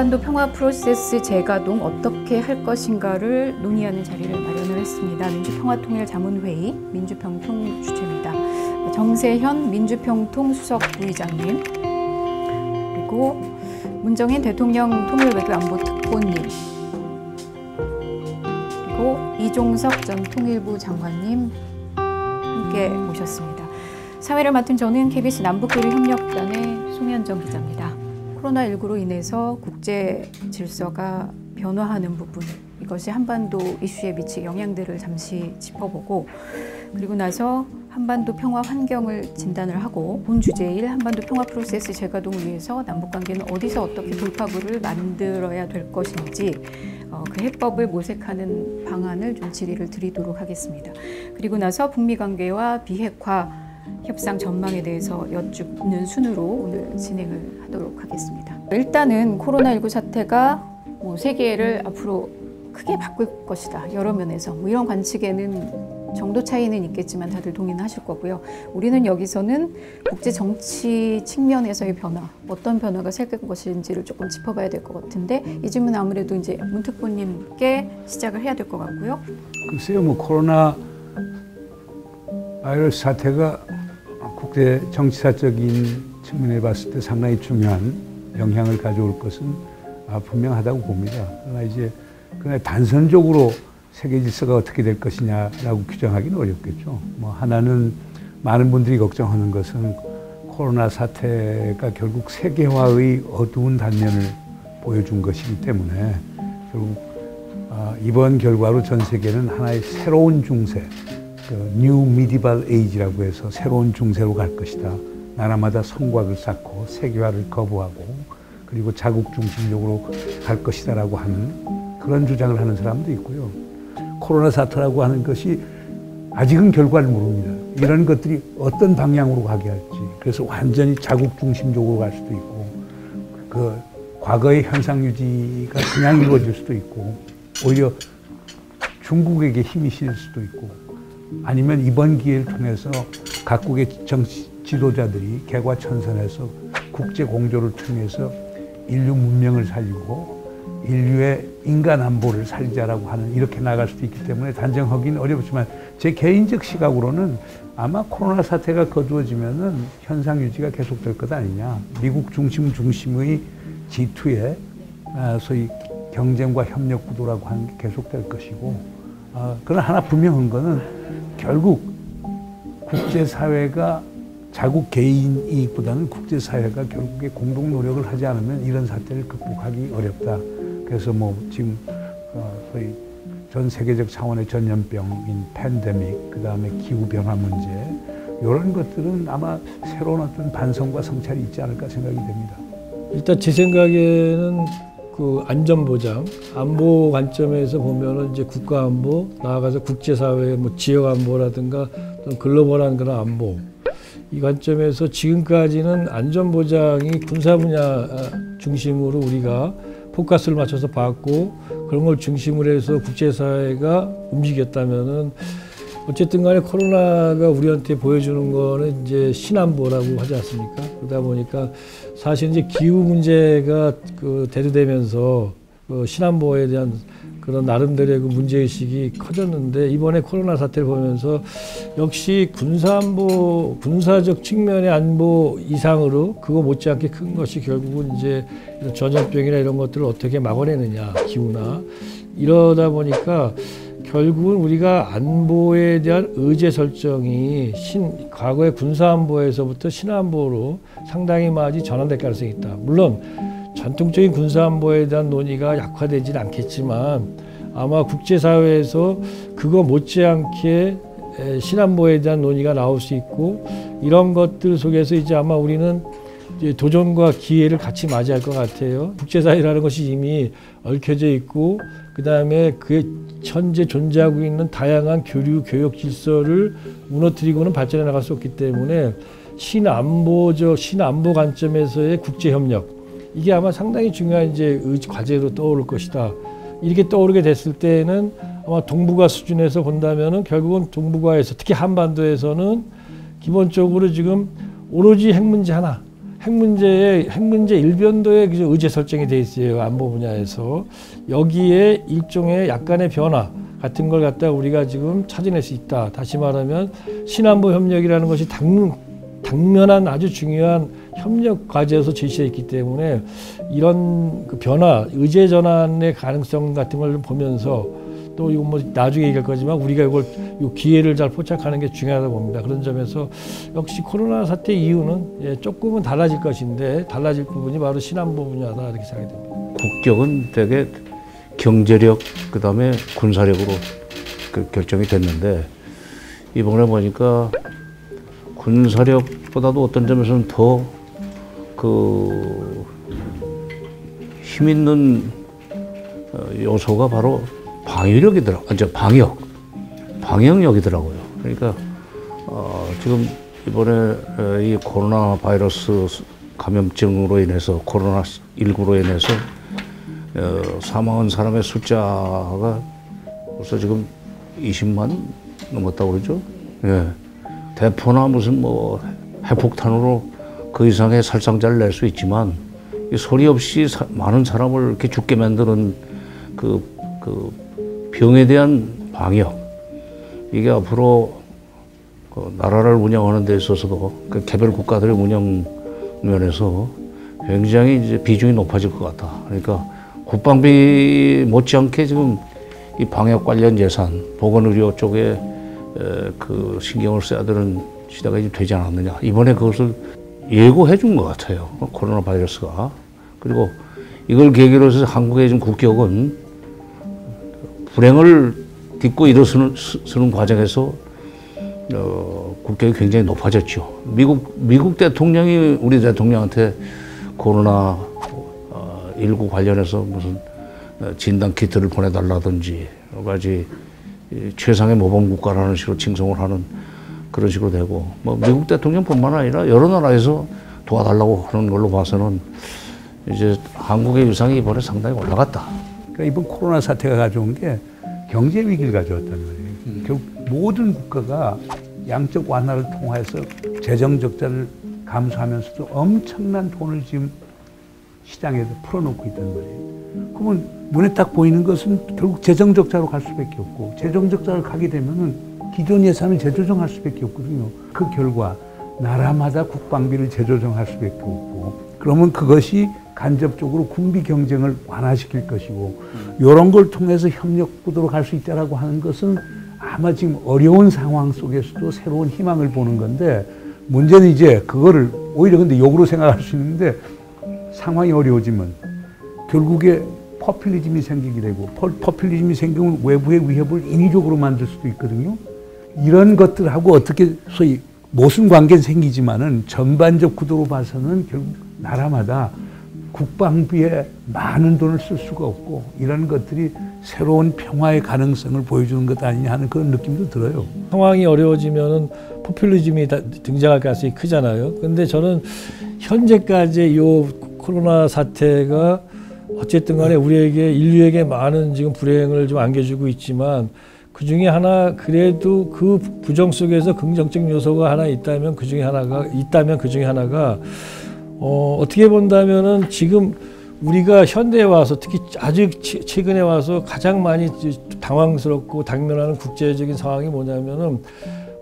한반도 평화 프로세스 재가동 어떻게 할 것인가를 논의하는 자리를 마련을 했습니다. 민주평화통일자문회의 민주평통 주최입니다. 정세현 민주평통 수석부의장님, 그리고 문정인 대통령 통일외교안보특보님, 그리고 이종석 전 통일부 장관님 함께 모셨습니다. 사회를 맡은 저는 KBS 남북교류협력단의 송현정 기자입니다. 코로나19로 인해서 국제 질서가 변화하는 부분, 이것이 한반도 이슈에 미칠 영향들을 잠시 짚어보고, 그리고 나서 한반도 평화 환경을 진단을 하고 본 주제일 한반도 평화 프로세스 재가동을 위해서 남북관계는 어디서 어떻게 돌파구를 만들어야 될 것인지 그 해법을 모색하는 방안을 좀 질의를 드리도록 하겠습니다. 그리고 나서 북미 관계와 비핵화 협상 전망에 대해서 여쭙는 순으로 오늘 진행을 하도록 하겠습니다. 일단은 코로나19 사태가 세계를 앞으로 크게 바꿀 것이다, 여러 면에서 이런 관측에는 정도 차이는 있겠지만 다들 동의는 하실 거고요. 우리는 여기서는 국제 정치 측면에서의 변화, 어떤 변화가 생길 것인지를 조금 짚어봐야 될 것 같은데, 이 질문은 아무래도 이제 문 특보님께 시작을 해야 될 것 같고요. 글쎄요, 코로나 바이러스 사태가 국제 정치사적인 측면에 봤을 때 상당히 중요한 영향을 가져올 것은 분명하다고 봅니다. 그러나 단선적으로 세계 질서가 어떻게 될 것이냐라고 규정하기는 어렵겠죠. 하나는 많은 분들이 걱정하는 것은 코로나 사태가 결국 세계화의 어두운 단면을 보여준 것이기 때문에 결국 이번 결과로 전 세계는 하나의 새로운 중세, New Medieval Age라고 해서 새로운 중세로 갈 것이다. 나라마다 성곽을 쌓고 세계화를 거부하고 그리고 자국 중심적으로 갈 것이다라고 하는 그런 주장을 하는 사람도 있고요. 코로나 사태라고 하는 것이 아직은 결과를 모릅니다. 이런 것들이 어떤 방향으로 가게 할지. 그래서 완전히 자국 중심적으로 갈 수도 있고, 그 과거의 현상 유지가 그냥 이루어질 수도 있고, 오히려 중국에게 힘이 실릴 수도 있고, 아니면 이번 기회를 통해서 각국의 정치 지도자들이 개과천선해서 국제 공조를 통해서 인류 문명을 살리고 인류의 인간 안보를 살리자라고 하는, 이렇게 나갈 수도 있기 때문에 단정하기는 어렵지만 제 개인적 시각으로는 아마 코로나 사태가 거두어지면은 현상 유지가 계속될 것 아니냐. 미국 중심의 G2의 소위 경쟁과 협력 구도라고 하는 게 계속될 것이고, 그러나 하나 분명한 거는 결국 국제사회가 자국 개인 이익보다는 국제사회가 결국에 공동 노력을 하지 않으면 이런 사태를 극복하기 어렵다. 그래서 지금 거의 전 세계적 차원의 전염병인 팬데믹, 그 다음에 기후변화 문제, 이런 것들은 아마 새로운 어떤 반성과 성찰이 있지 않을까 생각이 됩니다. 일단 제 생각에는 그 안전보장, 안보 관점에서 보면은 이제 국가 안보, 나아가서 국제사회, 지역 안보라든가 글로벌한 그런 안보, 이 관점에서 지금까지는 안전보장이 군사 분야 중심으로 우리가 포커스를 맞춰서 봤고, 그런 걸 중심으로 해서 국제사회가 움직였다면은 어쨌든 간에 코로나가 우리한테 보여주는 거는 이제 신안보라고 하지 않습니까? 그러다 보니까 사실 이제 기후 문제가 대두되면서 신안보에 대한 그런 나름대로의 그 문제의식이 커졌는데, 이번에 코로나 사태를 보면서 역시 군사안보, 군사적 측면의 안보 이상으로 그거 못지않게 큰 것이 결국은 이제 전염병이나 이런 것들을 어떻게 막아내느냐, 기후나. 이러다 보니까 결국은 우리가 안보에 대한 의제 설정이 과거의 군사안보에서부터 신안보로 상당히 많이 전환될 가능성이 있다. 물론 전통적인 군사안보에 대한 논의가 약화되지는 않겠지만 아마 국제사회에서 그거 못지않게 신안보에 대한 논의가 나올 수 있고, 이런 것들 속에서 이제 아마 우리는 이제 도전과 기회를 같이 맞이할 것 같아요. 국제사회라는 것이 이미 얽혀져 있고, 그 다음에 그에 현재 존재하고 있는 다양한 교류, 교역 질서를 무너뜨리고는 발전해 나갈 수 없기 때문에 신안보 관점에서의 국제협력, 이게 아마 상당히 중요한 이제 과제로 떠오를 것이다. 이렇게 떠오르게 됐을 때는 아마 동북아 수준에서 본다면은 결국은 동북아에서, 특히 한반도에서는 기본적으로 지금 오로지 핵 문제 하나, 핵 문제 일변도에 의제 설정이 돼 있어요. 안보 분야에서. 여기에 일종의 약간의 변화 같은 걸 갖다 우리가 지금 찾아낼 수 있다. 다시 말하면 신안보 협력이라는 것이 당면한 아주 중요한 협력 과제에서 제시되어 있기 때문에 이런 그 변화, 의제 전환의 가능성 같은 걸 보면서 또 이거 뭐 나중에 얘기할 거지만 우리가 이걸 이 기회를 잘 포착하는 게 중요하다고 봅니다. 그런 점에서 역시 코로나 사태 이후는 조금은 달라질 것인데 달라질 부분이 바로 신안보 분야다 이렇게 생각이 됩니다. 국격은 되게 경제력 그다음에 군사력으로 결정이 됐는데 이번에 보니까 군사력보다도 어떤 점에서는 더 힘 있는 요소가 바로 방역력이더라고요. 그러니까 지금 이번에 이 코로나 바이러스 감염증으로 인해서 코로나19로 인해서 사망한 사람의 숫자가 벌써 지금 20만 넘었다고 그러죠. 예. 대포나 무슨 뭐 핵폭탄으로 그 이상의 살상자를 낼 수 있지만 소리 없이 많은 사람을 이렇게 죽게 만드는 그 병에 대한 방역, 이게 앞으로 나라를 운영하는 데 있어서도 개별 국가들의 운영 면에서 굉장히 이제 비중이 높아질 것 같다. 그러니까 국방비 못지않게 지금 이 방역 관련 예산, 보건의료 쪽에 신경을 써야 되는 시대가 이제 되지 않았느냐. 이번에 그것을 예고해 준 것 같아요. 코로나 바이러스가. 그리고 이걸 계기로 해서 한국의 지금 국격은 불행을 딛고 일어서는 과정에서 국격이 굉장히 높아졌죠. 미국 대통령이 우리 대통령한테 코로나 19 관련해서 무슨 진단 키트를 보내달라든지 여러 가지 최상의 모범 국가라는 식으로 칭송을 하는 그런 식으로 되고, 뭐 미국 대통령뿐만 아니라 여러 나라에서 도와달라고 하는 걸로 봐서는 이제 한국의 위상이 이번에 상당히 올라갔다. 그러니까 이번 코로나 사태가 가져온 게 경제 위기를 가져왔다는 거예요. 결국 모든 국가가 양적 완화를 통해서 재정 적자를 감수하면서도 엄청난 돈을 지금 시장에서 풀어놓고 있다는 거예요. 그러면 눈에 딱 보이는 것은 결국 재정 적자로 갈 수밖에 없고, 재정 적자를 가게 되면은 기존 예산을 재조정할 수밖에 없거든요. 그 결과 나라마다 국방비를 재조정할 수밖에 없고, 그러면 그것이 간접적으로 군비 경쟁을 완화시킬 것이고, 이런 걸 통해서 협력 구도로 갈 수 있다라고 하는 것은 아마 지금 어려운 상황 속에서도 새로운 희망을 보는 건데, 문제는 이제 그거를 오히려 근데 역으로 생각할 수 있는데, 상황이 어려워지면 결국에 포퓰리즘이 생기게 되고, 포퓰리즘이 생기면 외부의 위협을 인위적으로 만들 수도 있거든요. 이런 것들하고 어떻게 소위 모순 관계는 생기지만은 전반적 구도로 봐서는 결국 나라마다 국방비에 많은 돈을 쓸 수가 없고, 이런 것들이 새로운 평화의 가능성을 보여주는 것 아니냐 하는 그런 느낌도 들어요. 상황이 어려워지면은 포퓰리즘이 등장할 가능성이 크잖아요. 근데 저는 현재까지 이 코로나 사태가 어쨌든 간에 우리에게, 인류에게 많은 지금 불행을 좀 안겨주고 있지만, 그 중에 하나, 그래도 그 부정 속에서 긍정적 요소가 하나 있다면 그 중에 하나가 어떻게 본다면은 지금 우리가 현대에 와서, 특히 아주 최근에 와서 가장 많이 당황스럽고 당면하는 국제적인 상황이 뭐냐면은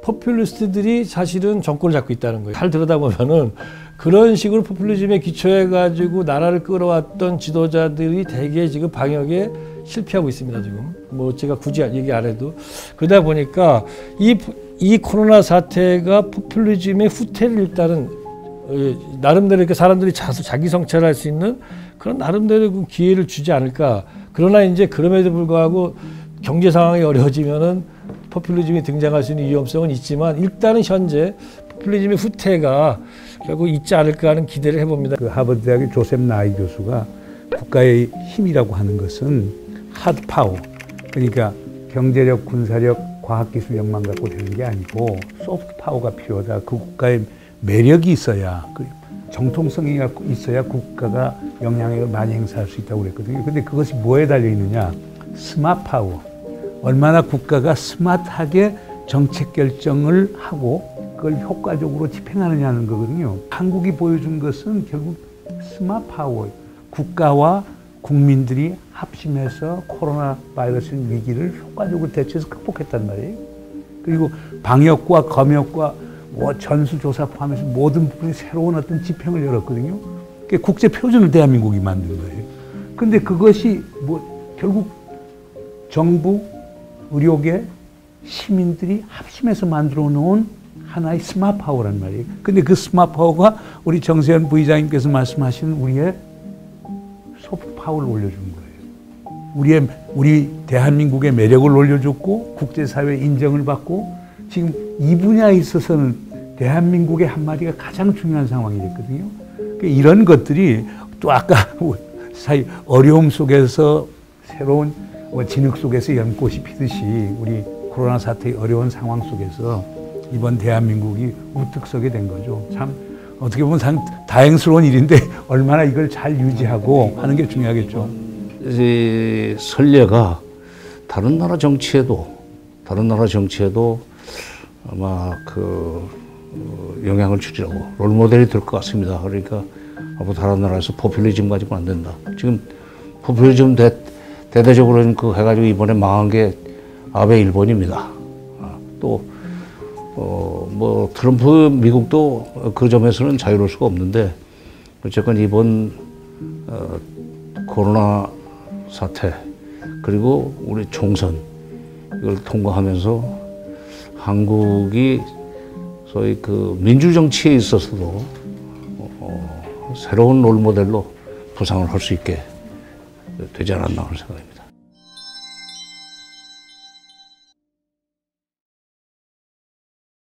포퓰리스트들이 사실은 정권을 잡고 있다는 거예요. 잘 들여다보면은 그런 식으로 포퓰리즘에 기초해가지고 나라를 끌어왔던 지도자들이 대개 지금 방역에 실패하고 있습니다, 지금. 뭐 제가 굳이 얘기 안 해도. 그러다 보니까 이 코로나 사태가 포퓰리즘의 후퇴를 일단은 나름대로 이렇게 사람들이 자기 성찰할 수 있는 그런 나름대로 그 기회를 주지 않을까. 그러나 이제 그럼에도 불구하고 경제 상황이 어려워지면은 포퓰리즘이 등장할 수 있는 위험성은 있지만, 일단은 현재 포퓰리즘의 후퇴가 결국 있지 않을까 하는 기대를 해봅니다. 그 하버드 대학의 조셉 나이 교수가 국가의 힘이라고 하는 것은 하드 파워, 그러니까 경제력, 군사력, 과학기술력만 갖고 되는 게 아니고 소프트 파워가 필요하다. 그 국가의 매력이 있어야, 그 정통성이 있어야 국가가 영향력을 많이 행사할 수 있다고 그랬거든요. 근데 그것이 뭐에 달려 있느냐? 스마트 파워. 얼마나 국가가 스마트하게 정책 결정을 하고 그걸 효과적으로 집행하느냐는 거거든요. 한국이 보여준 것은 결국 스마트 파워, 국가와 국민들이 합심해서 코로나 바이러스 위기를 효과적으로 대처해서 극복했단 말이에요. 그리고 방역과 검역과 뭐 전수조사 포함해서 모든 부분에 새로운 어떤 지평을 열었거든요. 그게 국제 표준을 대한민국이 만든 거예요. 근데 그것이 뭐 결국 정부, 의료계, 시민들이 합심해서 만들어 놓은 하나의 스마트 파워란 말이에요. 근데 그 스마트 파워가 우리 정세현 부의장님께서 말씀하시는 우리의 소프트 파워를 올려준 거예요. 우리 대한민국의 매력을 올려줬고 국제사회 인정을 받고 지금 이 분야에 있어서는 대한민국의 한마디가 가장 중요한 상황이 됐거든요. 그러니까 이런 것들이 또 아까 사이 어려움 속에서 새로운 진흙 속에서 연꽃이 피듯이 우리 코로나 사태의 어려운 상황 속에서 이번 대한민국이 우뚝 서게 된 거죠. 참 어떻게 보면 참 다행스러운 일인데 얼마나 이걸 잘 유지하고 하는 게 중요하겠죠. 이 선례가 다른 나라 정치에도 아마 그 영향을 주리라고 롤모델이 될 것 같습니다. 그러니까 앞으로 다른 나라에서 포퓰리즘 가지고는 안 된다. 지금 포퓰리즘 대대적으로 그 해가지고 이번에 망한 게 아베 일본입니다. 또 뭐 트럼프 미국도 그 점에서는 자유로울 수가 없는데 어쨌건 이번 코로나 사태 그리고 우리 총선 이걸 통과하면서 한국이 소위 그 민주정치에 있어서도 새로운 롤모델로 부상을 할 수 있게 되지 않았나 하는 생각입니다.